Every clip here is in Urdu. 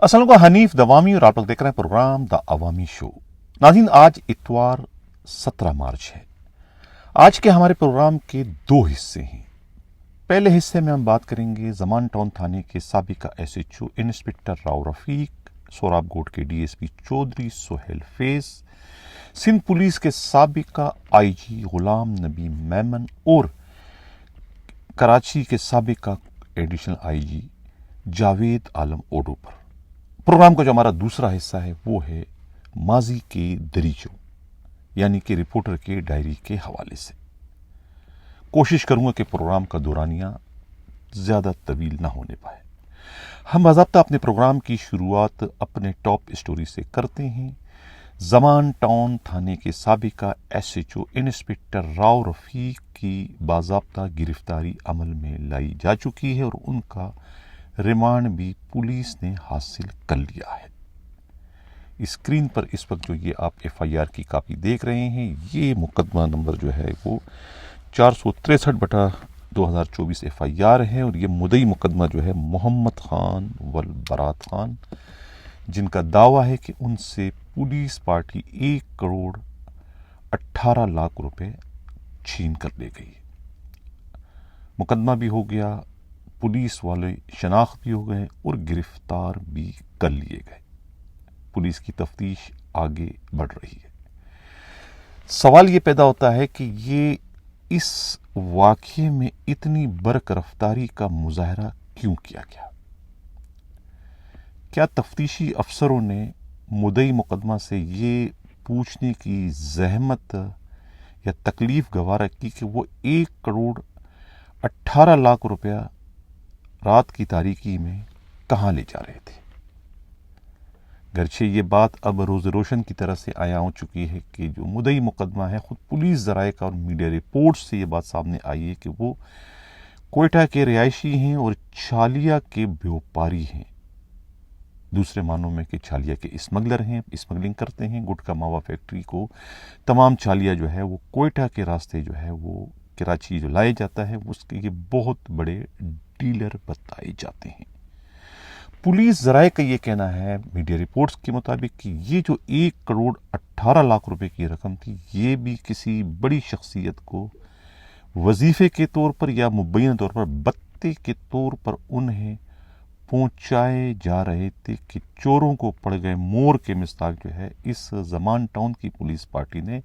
السلام علیکم، حنیف دوامی اور آپ لوگ دیکھ رہے ہیں پروگرام دا عوامی شو۔ ناظرین، آج اتوار 17 مارچ ہے۔ آج کے ہمارے پروگرام کے دو حصے ہیں۔ پہلے حصے میں ہم بات کریں گے زمان ٹاؤن تھانے کے سابقہ S H O inspector Rao Rafiq, Sohrab Goth کے D S P Chaudhry Sohail Faiz, Sindh police کے سابقہ آئی جی غلام نبی میمن اور کراچی کے سابقہ additional I G Javed Alam Odho پر۔ پروگرام کا جو ہمارا دوسرا حصہ ہے وہ ہے ماضی کے دریچوں، یعنی کہ رپورٹر کے ڈائری کے حوالے سے۔ کوشش کروں گا کہ پروگرام کا دورانیہ زیادہ طویل نہ ہونے پائے۔ ہم باضابطہ اپنے پروگرام کی شروعات اپنے ٹاپ اسٹوری سے کرتے ہیں۔ زمان ٹاؤن تھانے کے سابقہ S H O inspector Rao Rafiq کی باضابطہ گرفتاری عمل میں لائی جا چکی ہے اور ان کا ریمانڈ بھی پولیس نے حاصل کر لیا ہے۔ اسکرین پر اس وقت جو یہ آپ ایف آئی آر کی کاپی دیکھ رہے ہیں، یہ مقدمہ نمبر جو ہے وہ 463/2024 ایف آئی آر ہے، اور یہ مدعی مقدمہ جو ہے محمد خان والبرات خان، جن کا دعویٰ ہے کہ ان سے پولیس پارٹی 1,18,00,000 روپے چھین کر لے گئی۔ مقدمہ بھی ہو گیا، پولیس والے شناخت بھی ہو گئے اور گرفتار بھی کر لیے گئے۔ پولیس کی تفتیش آگے بڑھ رہی ہے۔ سوال یہ پیدا ہوتا ہے کہ یہ اس واقعے میں اتنی برق رفتاری کا مظاہرہ کیوں کیا گیا؟ کیا تفتیشی افسروں نے مدعی مقدمہ سے یہ پوچھنے کی زحمت یا تکلیف گوارا کی کہ وہ 1,18,00,000 روپیہ رات کی تاریکی میں کہاں لے جا رہے تھے؟ گرچہ یہ بات اب روز روشن کی طرح سے عیاں ہو چکی ہے کہ جو مدعی مقدمہ ہے، خود پولیس ذرائع کا اور میڈیا رپورٹ سے یہ بات سامنے آئی ہے کہ وہ کوئٹہ کے رہائشی ہیں اور چھالیا کے بیوپاری ہیں۔ دوسرے معنوں میں کہ چھالیا کے اسمگلر ہیں، اسمگلنگ کرتے ہیں گٹکا ماوا فیکٹری کو۔ تمام چھالیا جو ہے وہ کوئٹہ کے راستے جو ہے وہ کراچی جو لایا جاتا ہے، اس کے یہ بہت بڑے ڈیلر بتائے جاتے ہیں۔ پولیس ذرائع کا یہ کہنا ہے میڈیا رپورٹس کے مطابق کہ یہ جو 1,18,00,000 روپے کی رقم تھی، یہ بھی کسی بڑی شخصیت کو وظیفے کے طور پر یا مبینہ طور پر بتے کے طور پر انہیں پہنچائے جا رہے تھے کہ چوروں کو پڑ گئے مور کے مصداق جو ہے اس زمان ٹاؤن کی پولیس پارٹی نے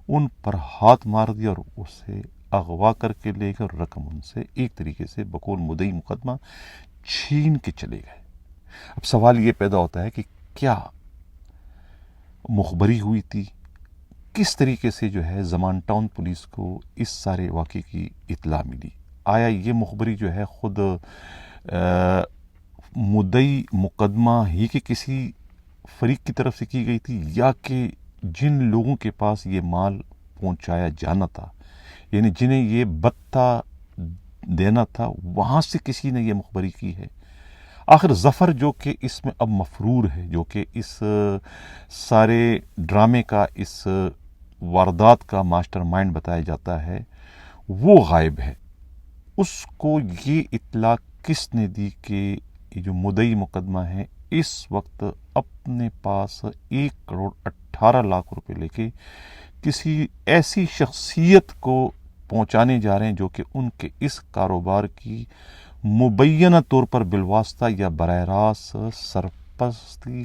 ان پر ہاتھ مار دیا اور اسے اغوا کر کے لے گئے اور رقم ان سے ایک طریقے سے بقول مدعی مقدمہ چھین کے چلے گئے۔ اب سوال یہ پیدا ہوتا ہے کہ کیا مخبری ہوئی تھی؟ کس طریقے سے جو ہے زمان ٹاؤن پولیس کو اس سارے واقعے کی اطلاع ملی؟ آیا یہ مخبری جو ہے خود مدعی مقدمہ ہی کے کسی فریق کی طرف سے کی گئی تھی، یا کہ جن لوگوں کے پاس یہ مال پہنچایا جانا تھا، یعنی جنہیں یہ بتہ دینا تھا، وہاں سے کسی نے یہ مخبری کی ہے؟ آخر ظفر جو کہ اس میں اب مفرور ہے، جو کہ اس سارے ڈرامے کا، اس واردات کا ماسٹر مائنڈ بتایا جاتا ہے، وہ غائب ہے۔ اس کو یہ اطلاع کس نے دی کہ یہ جو مدعی مقدمہ ہے اس وقت اپنے پاس 1,18,00,000 روپے لے کے کسی ایسی شخصیت کو پہنچانے جا رہے ہیں جو کہ ان کے اس کاروبار کی مبینہ طور پر بالواسطہ یا براہ راست سرپرستی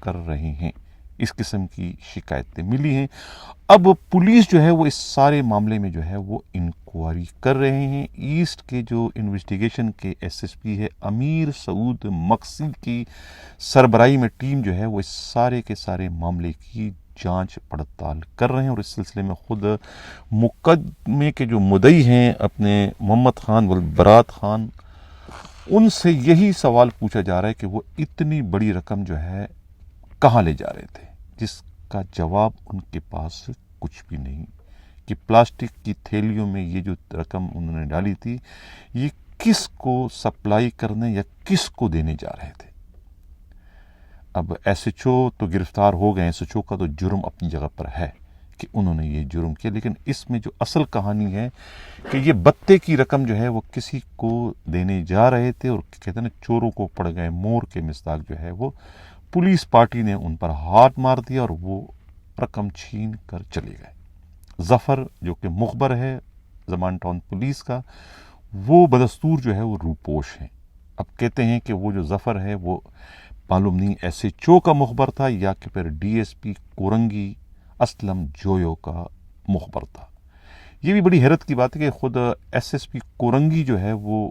کر رہے ہیں؟ اس قسم کی شکایتیں ملی ہیں۔ اب پولیس جو ہے وہ اس سارے معاملے میں جو ہے وہ انکوائری کر رہے ہیں۔ ایسٹ کے جو انویسٹیگیشن کے ایس ایس پی ہے امیر سعود مقصد کی سربراہی میں ٹیم جو ہے وہ اس سارے کے سارے معاملے کی جانچ پڑتال کر رہے ہیں، اور اس سلسلے میں خود مقدمے کے جو مدعی ہیں اپنے محمد خان والبرات خان، ان سے یہی سوال پوچھا جا رہا ہے کہ وہ اتنی بڑی رقم جو ہے کہاں لے جا رہے تھے، جس کا جواب ان کے پاس کچھ بھی نہیں کہ پلاسٹک کی تھیلیوں میں یہ جو رقم انہوں نے ڈالی تھی، یہ کس کو سپلائی کرنے یا کس کو دینے جا رہے تھے۔ اب ایس ایچ او تو گرفتار ہو گئے، ایس ایچ او کا تو جرم اپنی جگہ پر ہے کہ انہوں نے یہ جرم کیا، لیکن اس میں جو اصل کہانی ہے کہ یہ بتے کی رقم جو ہے وہ کسی کو دینے جا رہے تھے، اور کہتے ہیں نا چوروں کو پڑ گئے مور کے مصداق جو ہے وہ پولیس پارٹی نے ان پر ہاتھ مار دیا اور وہ رقم چھین کر چلے گئے۔ ظفر جو کہ مخبر ہے زمان ٹاؤن پولیس کا، وہ بدستور جو ہے وہ روپوش ہیں۔ اب کہتے ہیں کہ وہ جو ظفر ہے وہ معلوم نہیں ایس ایچ او کا مخبر تھا یا کہ پھر ڈی ایس پی کورنگی اسلم جویو کا مخبر تھا۔ یہ بھی بڑی حیرت کی بات ہے کہ خود ایس ایس پی کورنگی جو ہے وہ،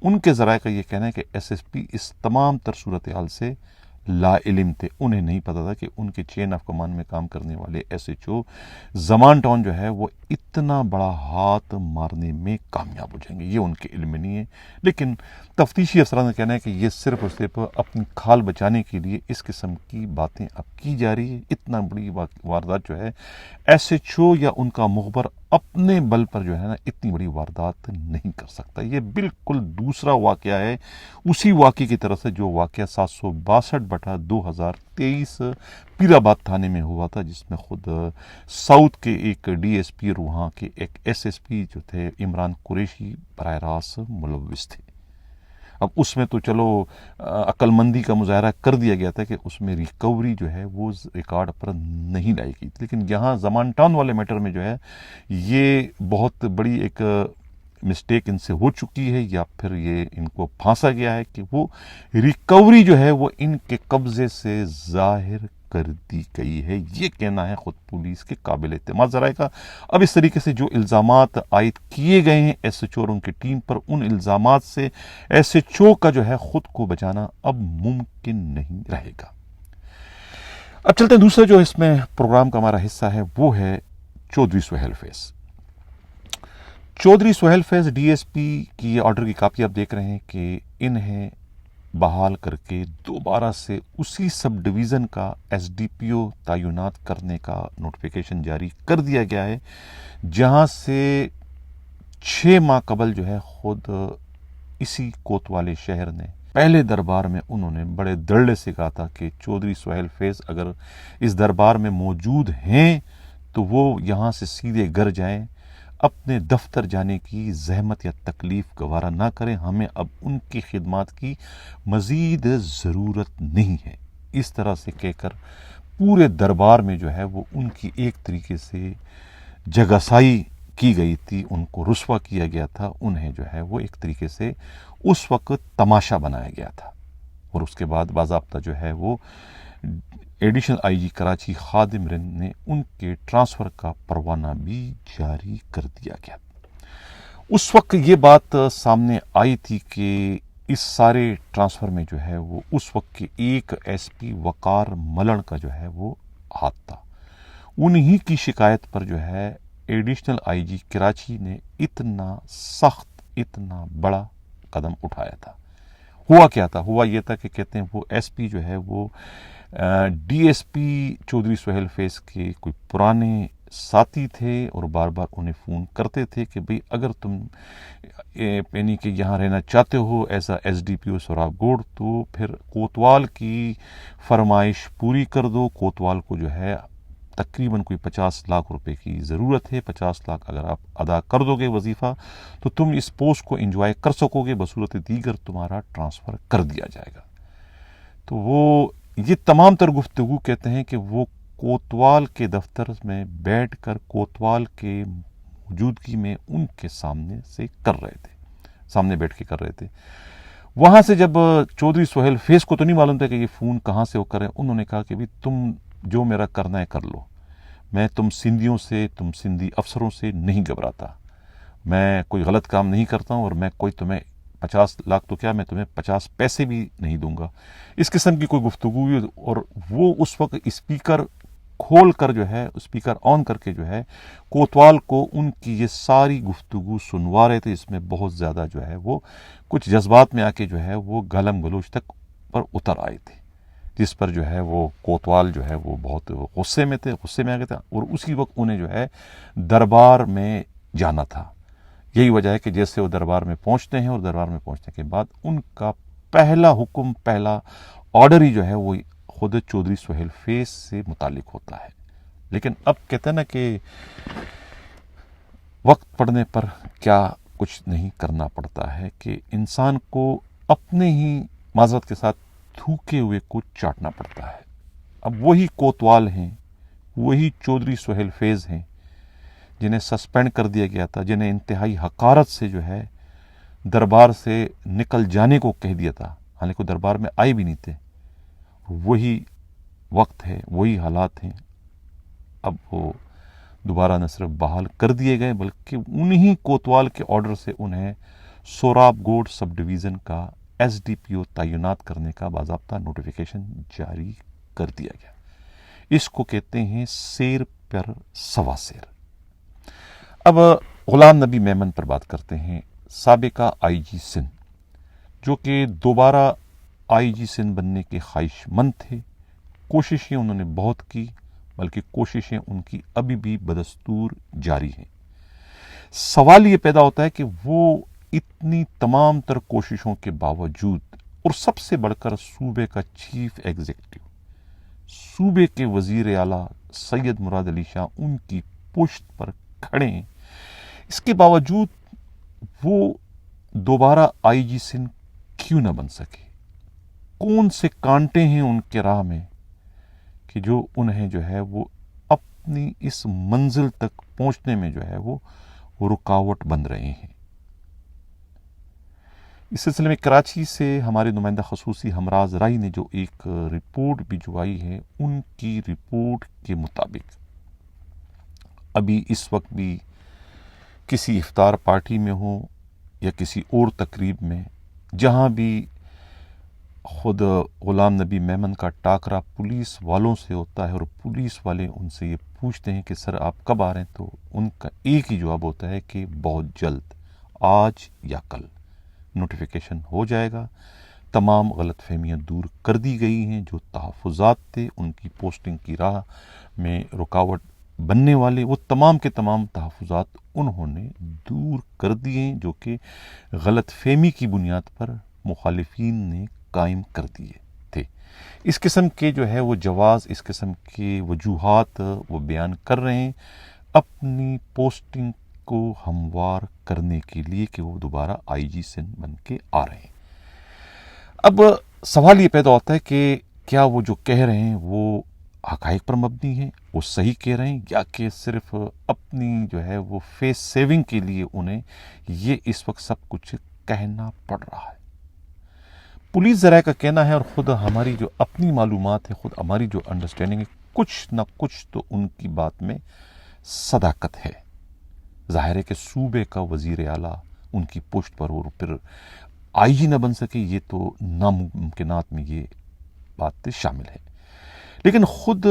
ان کے ذرائع کا یہ کہنا ہے کہ ایس ایس پی اس تمام تر صورتحال سے لا علم تھے، انہیں نہیں پتا تھا کہ ان کے چین آف کمانڈ میں کام کرنے والے ایس ایچ او زمان ٹاؤن جو ہے وہ اتنا بڑا ہاتھ مارنے میں کامیاب ہو جائیں گے، یہ ان کے علم میں نہیں ہے۔ لیکن تفتیشی افسران کا کہنا ہے کہ یہ صرف اور صرف اپنی کھال بچانے کے لیے اس قسم کی باتیں اب کی جا رہی ہے۔ اتنا بڑی واردات جو ہے ایس ایچ او یا ان کا مخبر اپنے بل پر جو ہے نا اتنی بڑی واردات نہیں کر سکتا۔ یہ بالکل دوسرا واقعہ ہے اسی واقعے کی طرف سے جو واقعہ 762/2023 پیرآباد تھانے میں ہوا تھا، جس میں خود ساؤتھ کے ایک ڈی ایس پی اور وہاں کے ایک ایس ایس پی جو تھے عمران قریشی براہ راست ملوث تھے۔ اب اس میں تو چلو عقل مندی کا مظاہرہ کر دیا گیا تھا کہ اس میں ریکوری جو ہے وہ ریکارڈ پر نہیں لائی گئی، لیکن یہاں زمان ٹاؤن والے میٹر میں جو ہے یہ بہت بڑی ایک مسٹیک ان سے ہو چکی ہے، یا پھر یہ ان کو پھانسا گیا ہے کہ وہ ریکوری جو ہے وہ ان کے قبضے سے ظاہر کر دی گئی ہے، یہ کہنا ہے خود پولیس کے قابل اعتماد ذرائع کا۔ اب اس طریقے سے جو الزامات عائد کیے گئے ہیں ایس ایچ او اور ان کی ٹیم پر، ان الزامات سے ایس ایچ او کا جو ہے خود کو بچانا اب ممکن نہیں رہے گا۔ اب چلتے ہیں دوسرا جو اس میں پروگرام کا ہمارا حصہ ہے وہ ہے چودھری سہیل فیض۔ چودھری سہیل فیض ڈی ایس پی کی آرڈر کی کاپی آپ دیکھ رہے ہیں کہ انہیں بحال کر کے دوبارہ سے اسی سب ڈویژن کا ایس ڈی پی او تعینات کرنے کا نوٹیفیکیشن جاری کر دیا گیا ہے، جہاں سے 6 ماہ قبل جو ہے خود اسی کوتوالے شہر نے پہلے دربار میں انہوں نے بڑے دھڑلے سے کہا تھا کہ چودھری سہیل فیض اگر اس دربار میں موجود ہیں تو وہ یہاں سے سیدھے گھر جائیں، اپنے دفتر جانے کی زحمت یا تکلیف گوارا نہ کریں، ہمیں اب ان کی خدمات کی مزید ضرورت نہیں ہے۔ اس طرح سے کہہ کر پورے دربار میں جو ہے وہ ان کی ایک طریقے سے جگہسائی کی گئی تھی، ان کو رسوا کیا گیا تھا، انہیں جو ہے وہ ایک طریقے سے اس وقت تماشا بنایا گیا تھا۔ اور اس کے بعد باضابطہ جو ہے وہ ایڈیشنل آئی جی کراچی خادم رند نے ان کے ٹرانسفر کا پروانہ بھی جاری کر دیا گیا۔ اس وقت یہ بات سامنے آئی تھی کہ اس سارے ٹرانسفر میں جو ہے وہ اس وقت کے ایک ایس پی وقار ملن کا جو ہے وہ ہاتھ تھا۔ انہی کی شکایت پر جو ہے ایڈیشنل آئی جی کراچی نے اتنا سخت اتنا بڑا قدم اٹھایا تھا۔ ہوا کیا تھا؟ ہوا یہ تھا کہ کہتے ہیں وہ ایس پی جو ہے وہ D S P Chaudhry Sohail Faiz کے کوئی پرانے ساتھی تھے اور بار بار انہیں فون کرتے تھے کہ بھئی اگر تم یعنی کہ یہاں رہنا چاہتے ہو as A S D P O Saurabh Gaur تو پھر کوتوال کی فرمائش پوری کر دو۔ کوتوال کو جو ہے تقریباً کوئی 50 لاکھ روپے کی ضرورت ہے، 50 لاکھ اگر آپ ادا کر دو گے وظیفہ تو تم اس پوسٹ کو انجوائے کر سکو گے، بصورت دیگر تمہارا ٹرانسفر کر دیا جائے گا۔ تو وہ یہ تمام تر گفتگو کہتے ہیں کہ وہ کوتوال کے دفتر میں بیٹھ کر کوتوال کے موجودگی میں ان کے سامنے سے کر رہے تھے، سامنے بیٹھ کے کر رہے تھے۔ وہاں سے جب چودھری سہیل فیض کو تو نہیں معلوم تھا کہ یہ فون کہاں سے وہ کرے، انہوں نے کہا کہ بھی تم جو میرا کرنا ہے کر لو، میں تم سندھیوں سے تم سندھی افسروں سے نہیں گھبراتا، میں کوئی غلط کام نہیں کرتا ہوں اور میں کوئی تمہیں 50 لاکھ تو کیا میں تمہیں 50 پیسے بھی نہیں دوں گا، اس قسم کی کوئی گفتگو ہوئی۔ اور وہ اس وقت اسپیکر کھول کر جو ہے اسپیکر آن کر کے جو ہے کوتوال کو ان کی یہ ساری گفتگو سنوا رہے تھے، اس میں بہت زیادہ جو ہے وہ کچھ جذبات میں آ کے جو ہے وہ گالم گلوچ تک پر اتر آئے تھے، جس پر جو ہے وہ کوتوال جو ہے وہ بہت غصے میں آ گئے تھے اور اسی وقت انہیں جو ہے دربار میں جانا تھا۔ یہی وجہ ہے کہ جیسے وہ دربار میں پہنچتے ہیں اور دربار میں پہنچنے کے بعد ان کا پہلا حکم پہلا آرڈر ہی جو ہے وہ خود چودھری سہیل فیض سے متعلق ہوتا ہے۔ لیکن اب کہتے ہیں نا کہ وقت پڑنے پر کیا کچھ نہیں کرنا پڑتا ہے کہ انسان کو اپنے ہی معذرت کے ساتھ تھوکے ہوئے کو چاٹنا پڑتا ہے. اب وہی کوتوال ہیں، وہی چودھری سہیل فیض ہیں جنہیں سسپینڈ کر دیا گیا تھا، جنہیں انتہائی حقارت سے جو ہے دربار سے نکل جانے کو کہہ دیا تھا، حالانکہ وہ دربار میں آئے بھی نہیں تھے. وہی وقت ہے، وہی حالات ہیں. اب وہ دوبارہ نہ صرف بحال کر دیے گئے بلکہ انہی کوتوال کے آرڈر سے انہیں سوراب گوڈ سب ڈویژن کا ایس ڈی پی او تعینات کرنے کا باضابطہ نوٹیفیکیشن جاری کر دیا گیا. اس کو کہتے ہیں سیر پر سوا سیر. اب غلام نبی میمن پر بات کرتے ہیں، سابقہ آئی جی سندھ، جو کہ دوبارہ آئی جی سندھ بننے کے خواہش مند تھے. کوششیں انہوں نے بہت کی، بلکہ کوششیں ان کی ابھی بھی بدستور جاری ہیں. سوال یہ پیدا ہوتا ہے کہ وہ اتنی تمام تر کوششوں کے باوجود، اور سب سے بڑھ کر صوبے کا چیف ایگزیکٹو، صوبے کے وزیر اعلیٰ سید مراد علی شاہ ان کی پشت پر کھڑے ہیں، اس کے باوجود وہ دوبارہ آئی جی سندھ کیوں نہ بن سکے؟ کون سے کانٹے ہیں ان کے راہ میں کہ جو انہیں جو ہے وہ اپنی اس منزل تک پہنچنے میں جو ہے وہ رکاوٹ بن رہے ہیں؟ اس سلسلے میں کراچی سے ہمارے نمائندہ خصوصی ہمراز رائی نے جو ایک رپورٹ بھجوائی ہے، ان کی رپورٹ کے مطابق ابھی اس وقت بھی کسی افطار پارٹی میں ہو یا کسی اور تقریب میں، جہاں بھی خود غلام نبی میمن کا ٹاکرا پولیس والوں سے ہوتا ہے اور پولیس والے ان سے یہ پوچھتے ہیں کہ سر آپ کب آ رہے ہیں، تو ان کا ایک ہی جواب ہوتا ہے کہ بہت جلد، آج یا کل نوٹیفیکیشن ہو جائے گا. تمام غلط فہمیاں دور کر دی گئی ہیں. جو تحفظات تھے ان کی پوسٹنگ کی راہ میں رکاوٹ بننے والے، وہ تمام کے تمام تحفظات انہوں نے دور کر دیے ہیں، جو کہ غلط فہمی کی بنیاد پر مخالفین نے قائم کر دیے تھے. اس قسم کے جو ہے وہ جواز، اس قسم کے وجوہات وہ بیان کر رہے ہیں اپنی پوسٹنگ کو ہموار کرنے کے لیے کہ وہ دوبارہ آئی جی سندھ بن کے آ رہے ہیں. اب سوال یہ پیدا ہوتا ہے کہ کیا وہ جو کہہ رہے ہیں وہ حقائق پر مبنی ہیں، وہ صحیح کہہ رہے ہیں، یا کہ صرف اپنی جو ہے وہ فیس سیونگ کے لیے انہیں یہ اس وقت سب کچھ کہنا پڑ رہا ہے؟ پولیس ذرائع کا کہنا ہے، اور خود ہماری جو اپنی معلومات ہے، خود ہماری جو انڈرسٹینڈنگ ہے، کچھ نہ کچھ تو ان کی بات میں صداقت ہے. ظاہر ہے کہ صوبے کا وزیر اعلیٰ ان کی پشت پر اور پھر آئی جی نہ بن سکے، یہ تو ناممکنات میں یہ بات شامل ہے. لیکن خود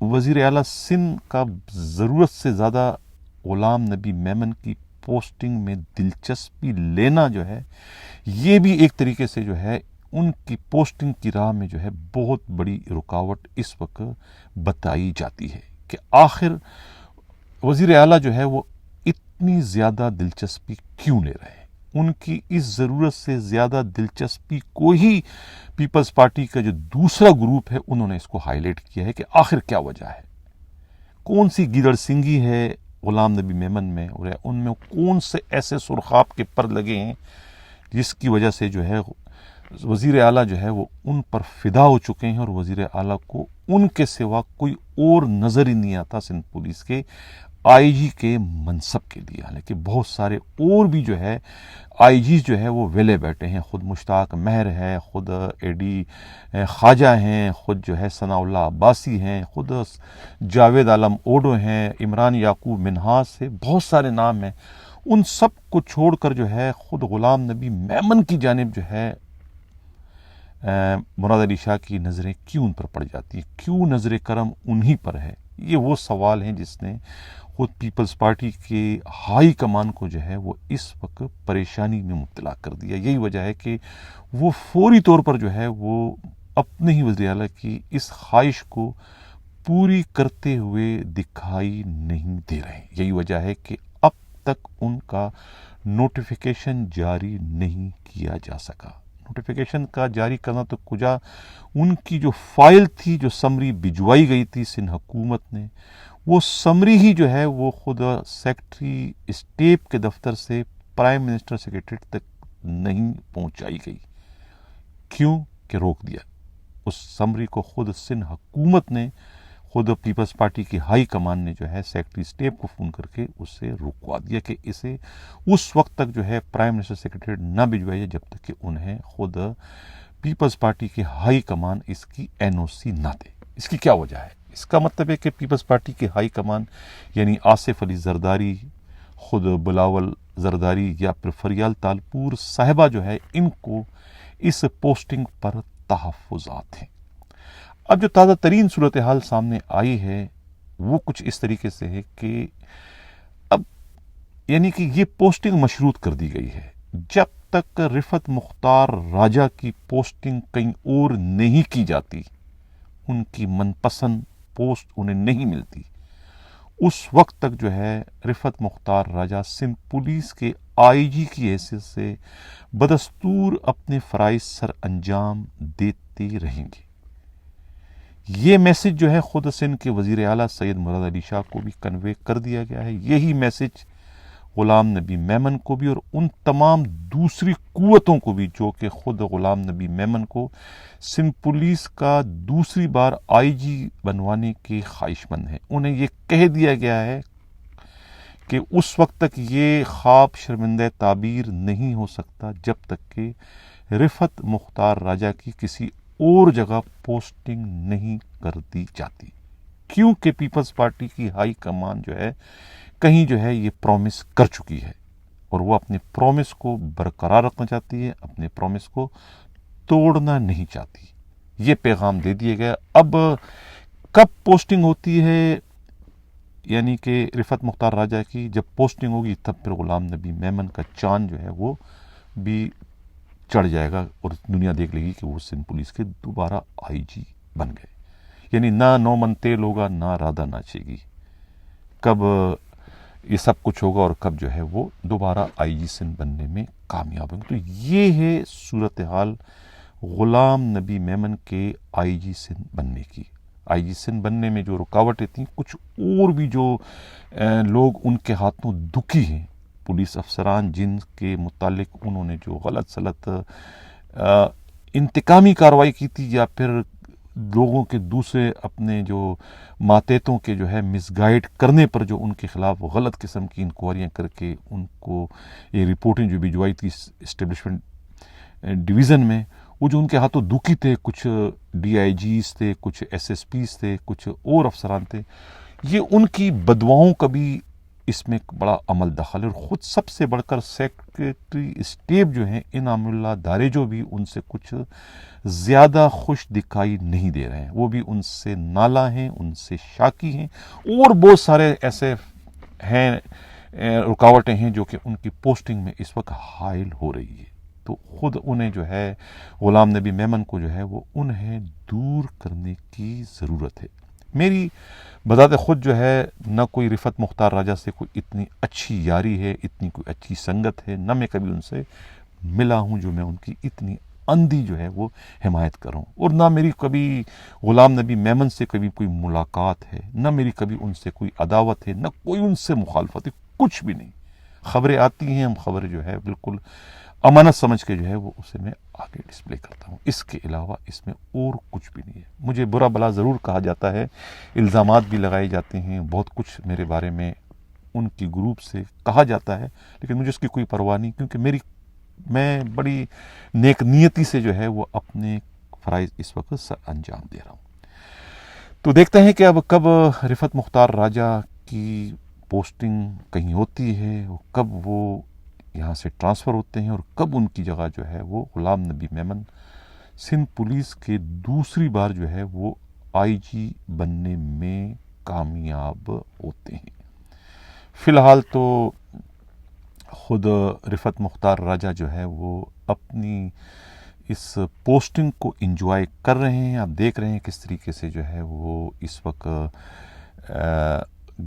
وزیر اعلیٰ سندھ کا ضرورت سے زیادہ غلام نبی میمن کی پوسٹنگ میں دلچسپی لینا جو ہے، یہ بھی ایک طریقے سے جو ہے ان کی پوسٹنگ کی راہ میں جو ہے بہت بڑی رکاوٹ اس وقت بتائی جاتی ہے کہ آخر وزیر اعلیٰ جو ہے وہ اتنی زیادہ دلچسپی کیوں لے رہے ہیں. ان کی اس ضرورت سے زیادہ دلچسپی کو ہی پیپلز پارٹی کا جو دوسرا گروپ ہے انہوں نے اس کو ہائی لائٹ کیا ہے کہ آخر کیا وجہ ہے، کون سی گیدڑ سنگھی ہے غلام نبی میمن میں، اور ان میں کون سے ایسے سرخاب کے پر لگے ہیں جس کی وجہ سے جو ہے وزیر اعلیٰ جو ہے وہ ان پر فدا ہو چکے ہیں، اور وزیر اعلیٰ کو ان کے سوا کوئی اور نظر ہی نہیں آتا سندھ پولیس کے آئی جی کے منصب کے لیے. حالانکہ بہت سارے اور بھی جو ہے آئی جیز جو ہے وہ ویلے بیٹھے ہیں. خود مشتاق مہر ہے، خود اے ڈی خواجہ ہیں، خود جو ہے ثناء اللہ عباسی ہیں، خود جاوید عالم اوڈو ہیں، عمران یعقوب منہاس سے بہت سارے نام ہیں. ان سب کو چھوڑ کر جو ہے خود غلام نبی میمن کی جانب جو ہے مراد علی شاہ کی نظریں کیوں ان پر پڑ جاتی ہیں، کیوں نظر کرم انہی پر ہے؟ یہ وہ سوال ہیں جس نے خود پیپلز پارٹی کے ہائی کمان کو جو ہے وہ اس وقت پریشانی میں مبتلا کر دیا. یہی وجہ ہے کہ وہ فوری طور پر جو ہے وہ اپنے ہی وزیر اعلیٰ کی اس خواہش کو پوری کرتے ہوئے دکھائی نہیں دے رہے. یہی وجہ ہے کہ اب تک ان کا نوٹیفیکیشن جاری نہیں کیا جا سکا. نوٹیفیکیشن کا جاری کرنا تو کجا، ان کی جو فائل تھی، جو سمری بھجوائی گئی تھی سندھ حکومت نے، وہ سمری ہی جو ہے وہ خود سیکٹری اسٹیٹ کے دفتر سے پرائم منسٹر سیکریٹریٹ تک نہیں پہنچائی گئی. کیوں کہ روک دیا. اس سمری کو خود سندھ حکومت نے، خود پیپلز پارٹی کی ہائی کمان نے جو ہے سیکٹری اسٹیٹ کو فون کر کے اس سے رکوا دیا کہ اسے اس وقت تک جو ہے پرائم منسٹر سیکریٹریٹ نہ بھجوائیے جب تک کہ انہیں خود پیپلز پارٹی کی ہائی کمان اس کی NOC نہ دے. اس کی کیا وجہ ہے؟ اس کا مطلب ہے کہ پیپلز پارٹی کی ہائی کمان یعنی آصف علی زرداری، خود بلاول زرداری یا پھر فریال تالپور صاحبہ جو ہے، ان کو اس پوسٹنگ پر تحفظات ہیں. اب جو تازہ ترین صورتحال سامنے آئی ہے وہ کچھ اس طریقے سے ہے کہ اب یعنی کہ یہ پوسٹنگ مشروط کر دی گئی ہے. جب تک رفعت مختار راجہ کی پوسٹنگ کہیں اور نہیں کی جاتی، ان کی من پسند پوسٹ انہیں نہیں ملتی، اس وقت تک جو ہے رفعت مختار راجہ سندھ پولیس کے IG کی حیثیت سے بدستور اپنے فرائض سر انجام دیتے رہیں گے. یہ میسج جو ہے خود سندھ کے وزیر اعلیٰ سید مراد علی شاہ کو بھی کنوے کر دیا گیا ہے. یہی میسج غلام نبی میمن کو بھی اور ان تمام دوسری قوتوں کو بھی جو کہ خود غلام نبی میمن کو سندھ پولیس کا دوسری بار IG بنوانے کے خواہش مند ہیں. انہیں یہ کہہ دیا گیا ہے کہ اس وقت تک یہ خواب شرمندہ تعبیر نہیں ہو سکتا جب تک کہ رفعت مختار راجہ کی کسی اور جگہ پوسٹنگ نہیں کر دی جاتی. کیونکہ پیپلز پارٹی کی ہائی کمان جو ہے کہیں جو ہے یہ پرومس کر چکی ہے اور وہ اپنے پرومس کو برقرار رکھنا چاہتی ہے، اپنے پرومس کو توڑنا نہیں چاہتی. یہ پیغام دے دیا گیا. اب کب پوسٹنگ ہوتی ہے یعنی کہ رفعت مختار راجہ کی، جب پوسٹنگ ہوگی تب پھر غلام نبی میمن کا چاند جو ہے وہ بھی چڑھ جائے گا اور دنیا دیکھ لے گی کہ وہ سندھ پولیس کے دوبارہ IG بن گئے. یعنی نہ نومن تیل ہوگا، نہ رادہ ناچے گی. کب یہ سب کچھ ہوگا اور کب جو ہے وہ دوبارہ IG سندھ بننے میں کامیاب ہوں گے. تو یہ ہے صورتحال غلام نبی میمن کے IG سندھ بننے کی. IG سندھ بننے میں جو رکاوٹیں تھیں، کچھ اور بھی جو لوگ ان کے ہاتھوں دکھی ہیں، پولیس افسران جن کے متعلق انہوں نے جو غلط سلط انتقامی کارروائی کی تھی یا پھر لوگوں کے دوسرے اپنے جو ماتحتوں کے جو ہے مس گائیڈ کرنے پر جو ان کے خلاف غلط قسم کی انکوائریاں کر کے ان کو یہ رپورٹیں جو بھجوائی تھی اسٹیبلشمنٹ ڈویژن میں، وہ جو ان کے ہاتھوں دکھی تھے، کچھ DIGs تھے، کچھ SSPs تھے، کچھ اور افسران تھے، یہ ان کی بدواؤں کا بھی اس میں بڑا عمل دخل ہے. اور خود سب سے بڑھ کر سیکریٹری اسٹیٹ جو ہیں انعام اللہ داریجو بھی ان سے کچھ زیادہ خوش دکھائی نہیں دے رہے ہیں. وہ بھی ان سے نالاں ہیں، ان سے شاکی ہیں، اور بہت سارے ایسے ہیں رکاوٹیں ہیں جو کہ ان کی پوسٹنگ میں اس وقت حائل ہو رہی ہے. تو خود انہیں جو ہے غلام نبی میمن کو جو ہے وہ انہیں دور کرنے کی ضرورت ہے. میری بذات خود جو ہے نہ کوئی رفعت مختار راجہ سے کوئی اتنی اچھی یاری ہے، اتنی کوئی اچھی سنگت ہے، نہ میں کبھی ان سے ملا ہوں جو میں ان کی اتنی اندھی جو ہے وہ حمایت کروں، اور نہ میری کبھی غلام نبی میمن سے کبھی کوئی ملاقات ہے، نہ میری کبھی ان سے کوئی عداوت ہے، نہ کوئی ان سے مخالفت ہے، کچھ بھی نہیں. خبریں آتی ہیں، ہم خبر جو ہے بالکل امانت سمجھ کے جو ہے وہ اسے میں آگے ڈسپلے کرتا ہوں. اس کے علاوہ اس میں اور کچھ بھی نہیں ہے. مجھے برا بلا ضرور کہا جاتا ہے، الزامات بھی لگائے جاتے ہیں، بہت کچھ میرے بارے میں ان کی گروپ سے کہا جاتا ہے، لیکن مجھے اس کی کوئی پرواہ نہیں، کیونکہ میں بڑی نیک نیتی سے جو ہے وہ اپنے فرائض اس وقت سر انجام دے رہا ہوں. تو دیکھتے ہیں کہ اب کب رفعت مختار راجہ کی پوسٹنگ کہیں ہوتی ہے، کب وہ یہاں سے ٹرانسفر ہوتے ہیں، اور کب ان کی جگہ جو ہے وہ غلام نبی میمن سندھ پولیس کے دوسری بار جو ہے وہ IG بننے میں کامیاب ہوتے ہیں. فی الحال تو خود رفعت مختار راجہ جو ہے وہ اپنی اس پوسٹنگ کو انجوائے کر رہے ہیں. آپ دیکھ رہے ہیں کس طریقے سے جو ہے وہ اس وقت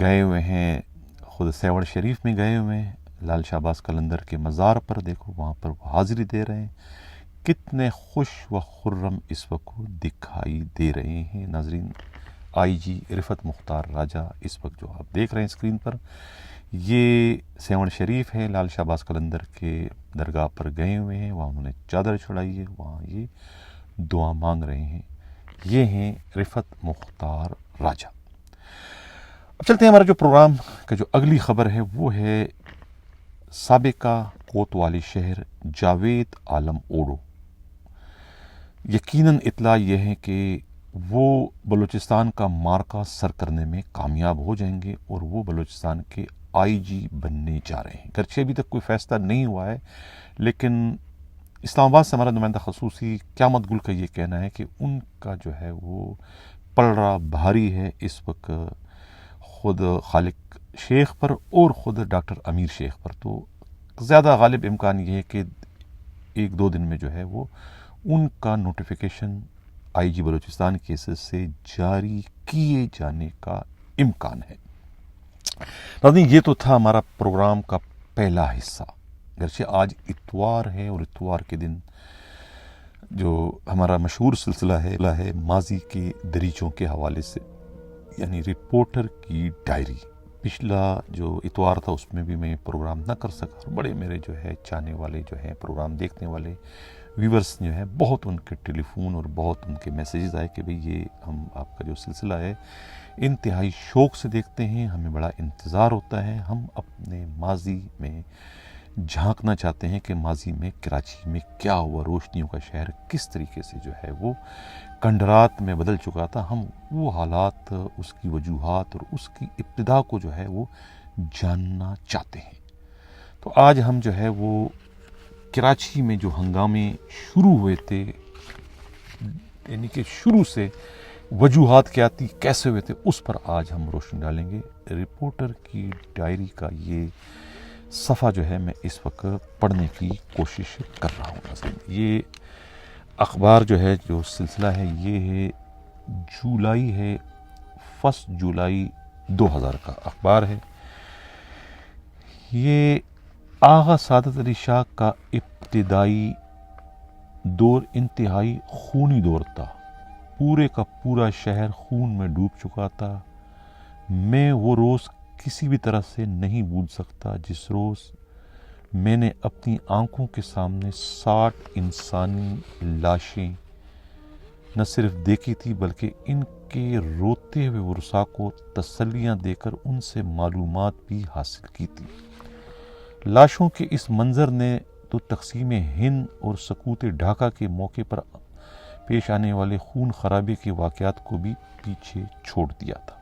گئے ہوئے ہیں، خود سیوڑ شریف میں گئے ہوئے ہیں، لال شہباز قلندر کے مزار پر. دیکھو وہاں پر وہ حاضری دے رہے ہیں. کتنے خوش و خرم اس وقت دکھائی دے رہے ہیں۔ ناظرین، آئی جی رفعت مختار راجہ اس وقت جو آپ دیکھ رہے ہیں اسکرین پر، یہ سیون شریف ہے، لال شہباز قلندر کے درگاہ پر گئے ہوئے ہیں، وہاں انہوں نے چادر چڑھائی ہے، وہاں یہ دعا مانگ رہے ہیں۔ یہ ہیں رفعت مختار راجہ۔ اب چلتے ہیں ہمارا جو پروگرام کا جو اگلی خبر ہے وہ ہے سابقہ کوتوالی شہر جاوید عالم اوڈو۔ یقیناً اطلاع یہ ہے کہ وہ بلوچستان کا مارکہ سر کرنے میں کامیاب ہو جائیں گے اور وہ بلوچستان کے آئی جی بننے جا رہے ہیں۔ گرچہ ابھی تک کوئی فیصلہ نہیں ہوا ہے، لیکن اسلام آباد سے ہمارا نمائندہ خصوصی قیامت گل کا یہ کہنا ہے کہ ان کا جو ہے وہ پلڑا بھاری ہے اس وقت خود خالق شیخ پر اور خود ڈاکٹر امیر شیخ پر۔ تو زیادہ غالب امکان یہ ہے کہ ایک دو دن میں جو ہے وہ ان کا نوٹیفیکیشن آئی جی بلوچستان کیسز سے جاری کیے جانے کا امکان ہے۔ ناظرین، یہ تو تھا ہمارا پروگرام کا پہلا حصہ۔ گرچہ آج اتوار ہے اور اتوار کے دن جو ہمارا مشہور سلسلہ ہے ماضی کے دریچوں کے حوالے سے، یعنی رپورٹر کی ڈائری، پچھلا جو اتوار تھا اس میں بھی میں پروگرام نہ کر سکا، اور بڑے میرے جو ہے چاہنے والے جو ہیں پروگرام دیکھنے والے ویورز جو ہیں، بہت ان کے ٹیلی فون اور بہت ان کے میسیجز آئے کہ بھئی یہ ہم آپ کا جو سلسلہ ہے انتہائی شوق سے دیکھتے ہیں، ہمیں بڑا انتظار ہوتا ہے، ہم اپنے ماضی میں جھانکنا چاہتے ہیں کہ ماضی میں کراچی میں کیا ہوا، روشنیوں کا شہر کس طریقے سے جو ہے وہ کنڈرات میں بدل چکا تھا، ہم وہ حالات، اس کی وجوہات اور اس کی ابتدا کو جو ہے وہ جاننا چاہتے ہیں۔ تو آج ہم جو ہے وہ کراچی میں جو ہنگامے شروع ہوئے تھے، یعنی کہ شروع سے وجوہات کیا تھی، کیسے ہوئے تھے، اس پر آج ہم روشنی ڈالیں گے۔ رپورٹر کی ڈائری کا یہ صفحہ جو ہے میں اس وقت پڑھنے کی کوشش کر رہا ہوں۔ یہ اخبار جو ہے، جو سلسلہ ہے، یہ ہے جولائی ہے، 1 جولائی 2000 کا اخبار ہے۔ یہ آغا سعادت علی شاہ کا ابتدائی دور انتہائی خونی دور تھا، پورے کا پورا شہر خون میں ڈوب چکا تھا۔ میں وہ روز کسی بھی طرح سے نہیں بھول سکتا جس روز میں نے اپنی آنکھوں کے سامنے 60 انسانی لاشیں نہ صرف دیکھی تھی بلکہ ان کے روتے ہوئے ورثاء کو تسلیاں دے کر ان سے معلومات بھی حاصل کی تھی۔ لاشوں کے اس منظر نے تو تقسیم ہند اور سقوط ڈھاکہ کے موقع پر پیش آنے والے خون خرابے کے واقعات کو بھی پیچھے چھوڑ دیا تھا۔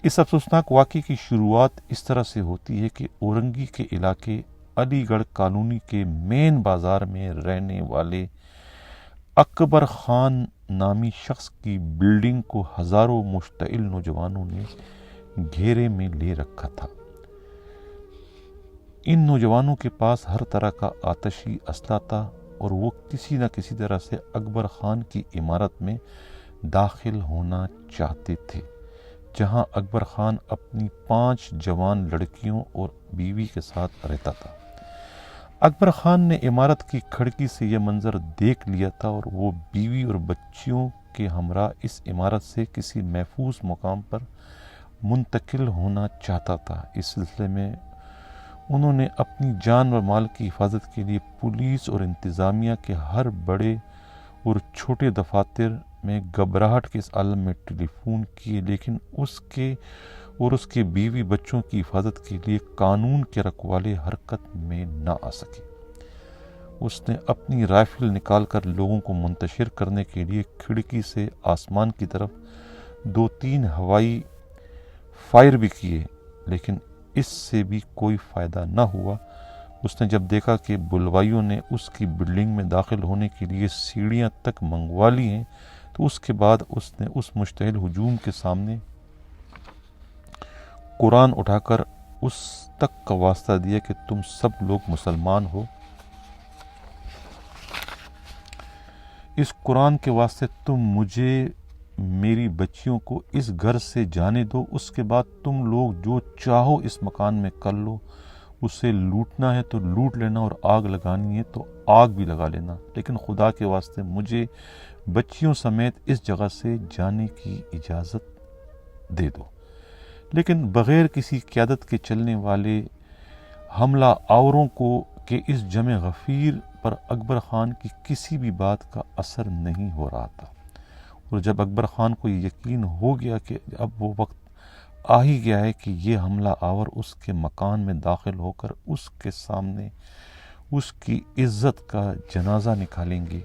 اس افسوسناک واقعے کی شروعات اس طرح سے ہوتی ہے کہ اورنگی کے علاقے علی گڑھ کالونی کے مین بازار میں رہنے والے اکبر خان نامی شخص کی بلڈنگ کو ہزاروں مشتعل نوجوانوں نے گھیرے میں لے رکھا تھا۔ ان نوجوانوں کے پاس ہر طرح کا آتشی اسلحہ تھا اور وہ کسی نہ کسی طرح سے اکبر خان کی عمارت میں داخل ہونا چاہتے تھے، جہاں اکبر خان اپنی 5 جوان لڑکیوں اور بیوی کے ساتھ رہتا تھا۔ اکبر خان نے عمارت کی کھڑکی سے یہ منظر دیکھ لیا تھا اور وہ بیوی اور بچیوں کے ہمراہ اس عمارت سے کسی محفوظ مقام پر منتقل ہونا چاہتا تھا۔ اس سلسلے میں انہوں نے اپنی جان و مال کی حفاظت کے لیے پولیس اور انتظامیہ کے ہر بڑے اور چھوٹے دفاتر میں گھبراہٹ کے اس عالم میں ٹیلی فون کیے، لیکن اس کے اور اس کے بیوی بچوں کی حفاظت کے لیے قانون کے رکھوالے حرکت میں نہ آ سکے۔ اس نے اپنی رائفل نکال کر لوگوں کو منتشر کرنے کے لیے کھڑکی سے آسمان کی طرف 2-3 ہوائی فائر بھی کیے، لیکن اس سے بھی کوئی فائدہ نہ ہوا۔ اس نے جب دیکھا کہ بلوائیوں نے اس کی بلڈنگ میں داخل ہونے کے لیے سیڑھیاں تک منگوا لی ہیں، تو اس کے بعد اس نے اس مشتعل ہجوم کے سامنے قرآن اٹھا کر اس تک کا واسطہ دیا کہ تم سب لوگ مسلمان ہو، اس قرآن کے واسطے تم مجھے میری بچیوں کو اس گھر سے جانے دو، اس کے بعد تم لوگ جو چاہو اس مکان میں کر لو، اسے لوٹنا ہے تو لوٹ لینا اور آگ لگانی ہے تو آگ بھی لگا لینا، لیکن خدا کے واسطے مجھے بچیوں سمیت اس جگہ سے جانے کی اجازت دے دو۔ لیکن بغیر کسی قیادت کے چلنے والے حملہ آوروں کو کہ اس جمع غفیر پر اکبر خان کی کسی بھی بات کا اثر نہیں ہو رہا تھا، اور جب اکبر خان کو یہ یقین ہو گیا کہ اب وہ وقت آ ہی گیا ہے کہ یہ حملہ آور اس کے مکان میں داخل ہو کر اس کے سامنے اس کی عزت کا جنازہ نکالیں گے،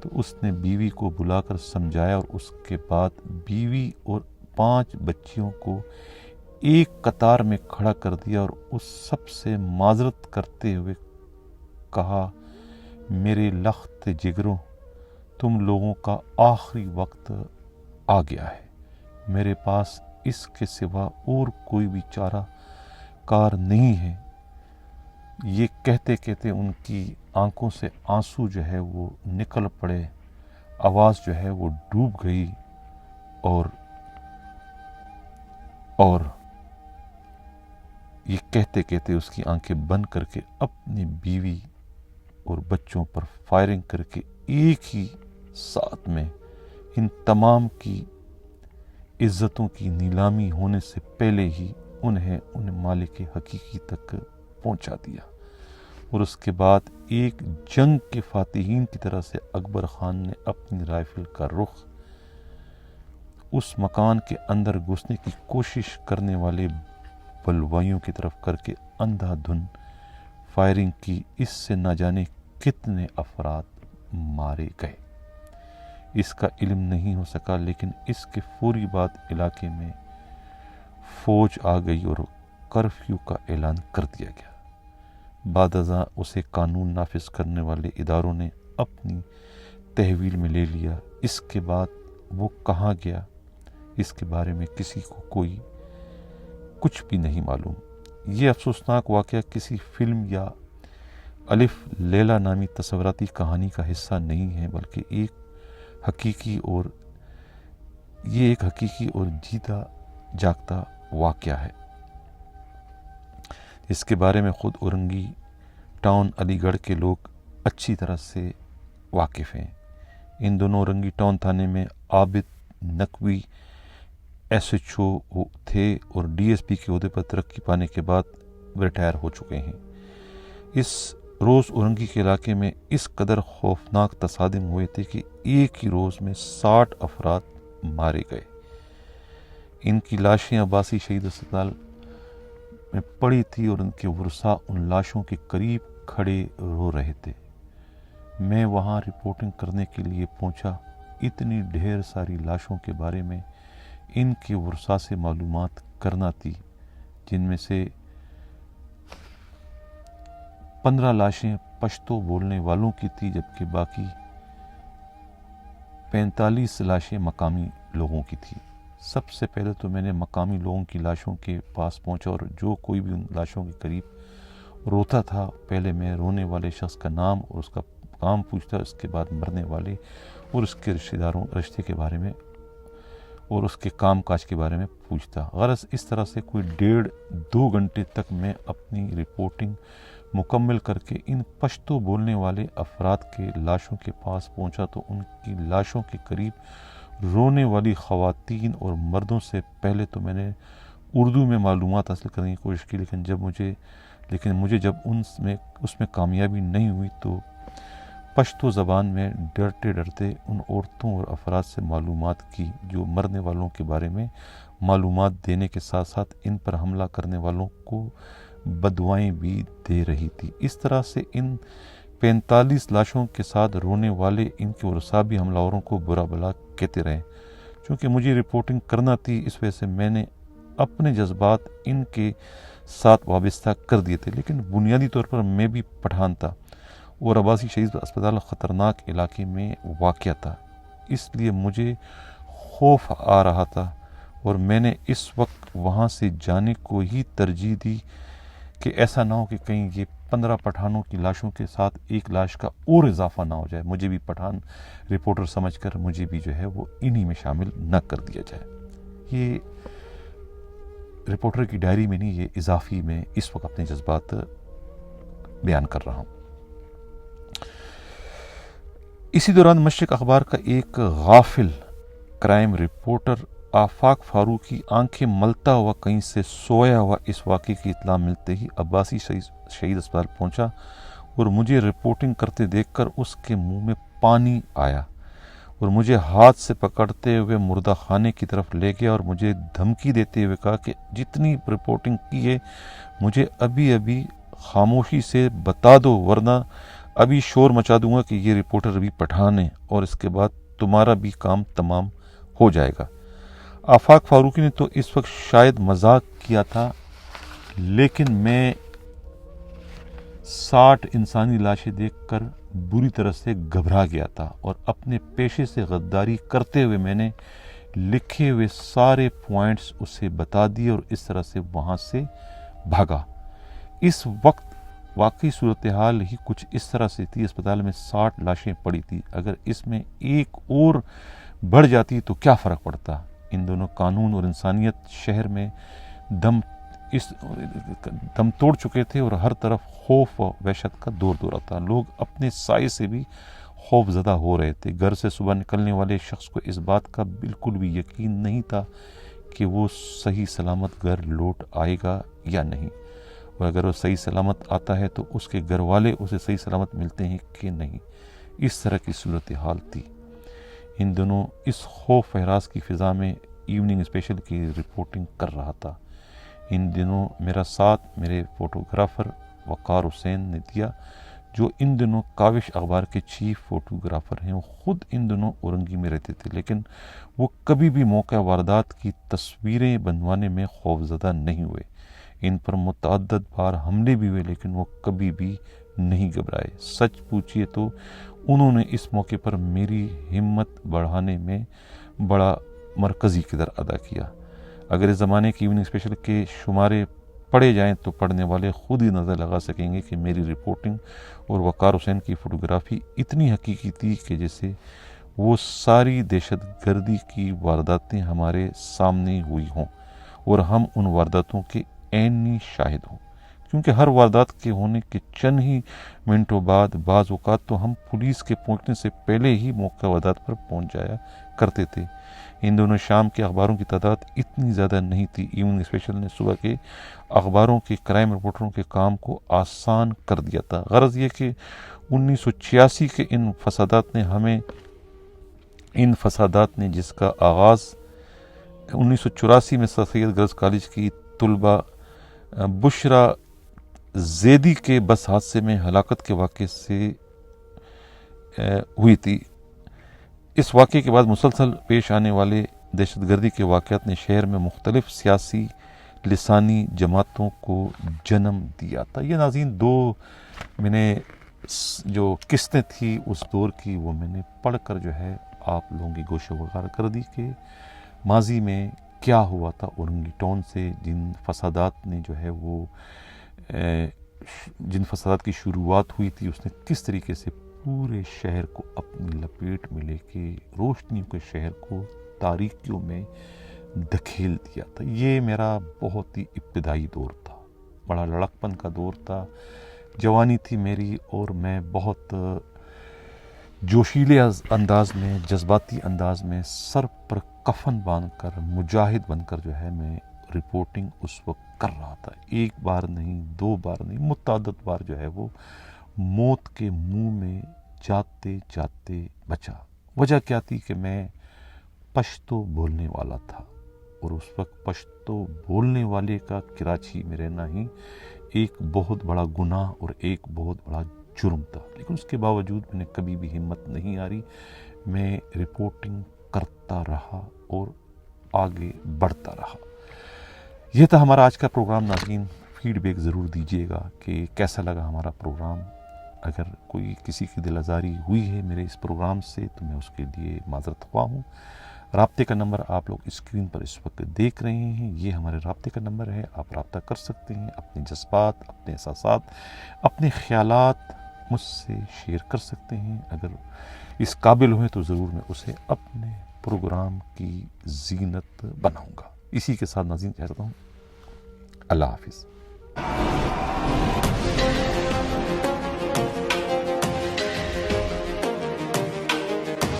تو اس نے بیوی کو بلا کر سمجھایا، اور اس کے بعد بیوی اور 5 بچیوں کو ایک قطار میں کھڑا کر دیا اور اس سب سے معذرت کرتے ہوئے کہا، میرے لخت جگروں، تم لوگوں کا آخری وقت آ گیا ہے، میرے پاس اس کے سوا اور کوئی بھی چارہ کار نہیں ہے۔ یہ کہتے کہتے ان کی آنکھوں سے آنسو جو ہے وہ نکل پڑے، آواز جو ہے وہ ڈوب گئی، اور یہ کہتے کہتے اس کی آنکھیں بند کر کے اپنی بیوی اور بچوں پر فائرنگ کر کے ایک ہی ساتھ میں ان تمام کی عزتوں کی نیلامی ہونے سے پہلے ہی انہیں ان مالک حقیقی تک پہنچا دیا، اور اس کے بعد ایک جنگ کے فاتحین کی طرح سے اکبر خان نے اپنی رائفل کا رخ اس مکان کے اندر گھسنے کی کوشش کرنے والے بلوائیوں کی طرف کر کے اندھا دھن فائرنگ کی۔ اس سے نہ جانے کتنے افراد مارے گئے، اس کا علم نہیں ہو سکا، لیکن اس کے فوری بعد علاقے میں فوج آ گئی اور کرفیو کا اعلان کر دیا گیا۔ بعد ازاں اسے قانون نافذ کرنے والے اداروں نے اپنی تحویل میں لے لیا۔ اس کے بعد وہ کہاں گیا اس کے بارے میں کسی کو کوئی کچھ بھی نہیں معلوم۔ یہ افسوسناک واقعہ کسی فلم یا الف لیلا نامی تصوراتی کہانی کا حصہ نہیں ہے، بلکہ ایک حقیقی اور جیتا جاگتا واقعہ ہے، جس کے بارے میں خود اورنگی ٹاؤن علی گڑھ کے لوگ اچھی طرح سے واقف ہیں۔ ان دونوں اورنگی ٹاؤن تھانے میں عابد نقوی SHO تھے اور DSP کے عہدے پر ترقی پانے کے بعد ریٹائر ہو چکے ہیں۔ اس روز اورنگی کے علاقے میں اس قدر خوفناک تصادم ہوئے تھے کہ ایک ہی روز میں 60 افراد مارے گئے۔ ان کی لاشیں عباسی شہید اسپتال میں پڑی تھی اور ان کے ورثاء ان لاشوں کے قریب کھڑے رو رہے تھے۔ میں وہاں رپورٹنگ کرنے کے لیے پہنچا۔ اتنی ڈھیر ساری لاشوں کے بارے میں ان کے ورثاء سے معلومات کرنا تھی، جن میں سے 15 لاشیں پشتو بولنے والوں کی تھی، جبکہ باقی 45 لاشیں مقامی لوگوں کی تھی۔ سب سے پہلے تو میں نے مقامی لوگوں کی لاشوں کے پاس پہنچا، اور جو کوئی بھی ان لاشوں کے قریب روتا تھا، پہلے میں رونے والے شخص کا نام اور اس کا کام پوچھتا، اس کے بعد مرنے والے اور اس کے رشتے کے بارے میں اور اس کے کام کاج کے بارے میں پوچھتا۔ غرض اس طرح سے کوئی 1.5-2 گھنٹے تک میں اپنی رپورٹنگ مکمل کر کے ان پشتو بولنے والے افراد کے لاشوں کے پاس پہنچا تو ان کی لاشوں کے قریب رونے والی خواتین اور مردوں سے پہلے تو میں نے اردو میں معلومات حاصل کرنے کی کوشش کی، لیکن مجھے جب اس میں کامیابی نہیں ہوئی تو پشتو زبان میں ڈرتے ڈرتے ان عورتوں اور افراد سے معلومات کی جو مرنے والوں کے بارے میں معلومات دینے کے ساتھ ساتھ ان پر حملہ کرنے والوں کو بدوائیں بھی دے رہی تھی۔ اس طرح سے ان 45 لاشوں کے ساتھ رونے والے ان کے ورثاء بھی حملہ آوروں کو برا بلا کہتے رہے۔ چونکہ مجھے رپورٹنگ کرنا تھی، اس وجہ سے میں نے اپنے جذبات ان کے ساتھ وابستہ کر دیے تھے، لیکن بنیادی طور پر میں بھی پٹھان تھا اور عباسی شہید اسپتال خطرناک علاقے میں واقع تھا، اس لیے مجھے خوف آ رہا تھا اور میں نے اس وقت وہاں سے جانے کو ہی ترجیح دی کہ ایسا نہ ہو کہ کہیں یہ 15 پٹھانوں کی لاشوں کے ساتھ ایک لاش کا اور اضافہ نہ ہو جائے، مجھے بھی پٹھان رپورٹر سمجھ کر مجھے بھی جو ہے وہ انہی میں شامل نہ کر دیا جائے۔ یہ رپورٹر کی ڈائری میں نہیں، یہ اضافی میں اس وقت اپنے جذبات بیان کر رہا ہوں۔ اسی دوران مشرق اخبار کا ایک غافل کرائم رپورٹر آفاق فاروقی آنکھیں ملتا ہوا کہیں سے سویا ہوا اس واقعے کی اطلاع ملتے ہی عباسی شہید اسپتال پہنچا اور مجھے رپورٹنگ کرتے دیکھ کر اس کے منہ میں پانی آیا اور مجھے ہاتھ سے پکڑتے ہوئے مردہ خانے کی طرف لے گیا اور مجھے دھمکی دیتے ہوئے کہا کہ جتنی رپورٹنگ کی ہے مجھے ابھی خاموشی سے بتا دو، ورنہ ابھی شور مچا دوں گا کہ یہ رپورٹر ابھی پٹھان ہے اور اس کے بعد تمہارا بھی کام تمام ہو جائے گا۔ آفاق فاروقی نے تو اس وقت شاید مذاق کیا تھا، لیکن میں 60 انسانی لاشیں دیکھ کر بری طرح سے گھبرا گیا تھا اور اپنے پیشے سے غداری کرتے ہوئے میں نے لکھے ہوئے سارے پوائنٹس اسے بتا دیے اور اس طرح سے وہاں سے بھاگا۔ اس وقت واقعی صورتحال ہی کچھ اس طرح سے تھی، اسپتال میں 60 لاشیں پڑی تھی، اگر اس میں ایک اور بڑھ جاتی تو کیا فرق پڑتا۔ ان دونوں قانون اور انسانیت شہر میں دم توڑ چکے تھے اور ہر طرف خوف و وحشت کا دورہ تھا۔ لوگ اپنے سائے سے بھی خوف زدہ ہو رہے تھے۔ گھر سے صبح نکلنے والے شخص کو اس بات کا بالکل بھی یقین نہیں تھا کہ وہ صحیح سلامت گھر لوٹ آئے گا یا نہیں، اور اگر وہ صحیح سلامت آتا ہے تو اس کے گھر والے اسے صحیح سلامت ملتے ہیں کہ نہیں۔ اس طرح کی صورتحال تھی۔ ان دنوں اس خوف و ہراس کی فضا میں ایوننگ اسپیشل کی رپورٹنگ کر رہا تھا۔ ان دنوں میرا ساتھ میرے فوٹوگرافر وقار حسین نے دیا، جو ان دنوں کاوش اخبار کے چیف فوٹوگرافر ہیں۔ وہ خود ان دنوں اورنگی میں رہتے تھے، لیکن وہ کبھی بھی موقع واردات کی تصویریں بنوانے میں خوفزدہ نہیں ہوئے۔ ان پر متعدد بار حملے بھی ہوئے، لیکن وہ کبھی بھی نہیں گھبرائے۔ سچ پوچھئے تو انہوں نے اس موقع پر میری ہمت بڑھانے میں بڑا مرکزی کردار ادا کیا۔ اگر اس زمانے کی ایوننگ اسپیشل کے شمارے پڑھے جائیں تو پڑھنے والے خود ہی نظر لگا سکیں گے کہ میری رپورٹنگ اور وقار حسین کی فوٹوگرافی اتنی حقیقی تھی کہ جیسے وہ ساری دہشت گردی کی وارداتیں ہمارے سامنے ہوئی ہوں اور ہم ان وارداتوں کے عینی شاہد ہوں، کیونکہ ہر واردات کے ہونے کے چند ہی منٹوں بعد بعض اوقات تو ہم پولیس کے پہنچنے سے پہلے ہی موقع واردات پر پہنچ جایا کرتے تھے۔ ان دونوں شام کے اخباروں کی تعداد اتنی زیادہ نہیں تھی۔ ایوننگ اسپیشل نے صبح کے اخباروں کے کرائم رپورٹروں کے کام کو آسان کر دیا تھا۔ غرض یہ کہ 1986 کے ان فسادات نے جس کا آغاز 1984 میں سر سید گرلز کالج کی طلبہ بشرا زیدی کے بس حادثے میں ہلاکت کے واقعے سے ہوئی تھی۔ اس واقعے کے بعد مسلسل پیش آنے والے دہشت گردی کے واقعات نے شہر میں مختلف سیاسی لسانی جماعتوں کو جنم دیا تھا۔ یہ ناظرین دو میں نے جو قسطیں تھی اس دور کی وہ میں نے پڑھ کر جو ہے آپ لوگوں کی گوشہ وگار کر دی کہ ماضی میں کیا ہوا تھا اورنگی ٹاؤن سے، جن فسادات نے جو ہے وہ جن فسادات کی شروعات ہوئی تھی اس نے کس طریقے سے پورے شہر کو اپنی لپیٹ میں لے کے روشنیوں کے شہر کو تاریکیوں میں دھکیل دیا تھا۔ یہ میرا بہت ہی ابتدائی دور تھا، بڑا لڑکپن کا دور تھا، جوانی تھی میری اور میں بہت جوشیلے انداز میں، جذباتی انداز میں سر پر کفن باندھ کر مجاہد بن کر جو ہے میں رپورٹنگ اس وقت کر رہا تھا۔ ایک بار نہیں، دو بار نہیں، متعدد بار جو ہے وہ موت کے منہ میں جاتے جاتے بچا۔ وجہ کیا تھی کہ میں پشتو بولنے والا تھا اور اس وقت پشتو بولنے والے کا کراچی میں رہنا ہی ایک بہت بڑا گناہ اور ایک بہت بڑا جرم تھا، لیکن اس کے باوجود میں نے کبھی بھی ہمت نہیں ہاری، میں رپورٹنگ کرتا رہا اور آگے بڑھتا رہا۔ یہ تھا ہمارا آج کا پروگرام۔ ناظرین فیڈ بیک ضرور دیجیے گا کہ کیسا لگا ہمارا پروگرام۔ اگر کوئی کسی کی دل آزاری ہوئی ہے میرے اس پروگرام سے تو میں اس کے لیے معذرت خواہ ہوں۔ رابطے کا نمبر آپ لوگ اسکرین پر اس وقت دیکھ رہے ہیں، یہ ہمارے رابطے کا نمبر ہے۔ آپ رابطہ کر سکتے ہیں، اپنے جذبات، اپنے احساسات، اپنے خیالات مجھ سے شیئر کر سکتے ہیں۔ اگر اس قابل ہوئے تو ضرور میں اسے اپنے پروگرام کی زینت بناؤں گا۔ اسی کے ساتھ ناظرین کہتا ہوں اللہ حافظ.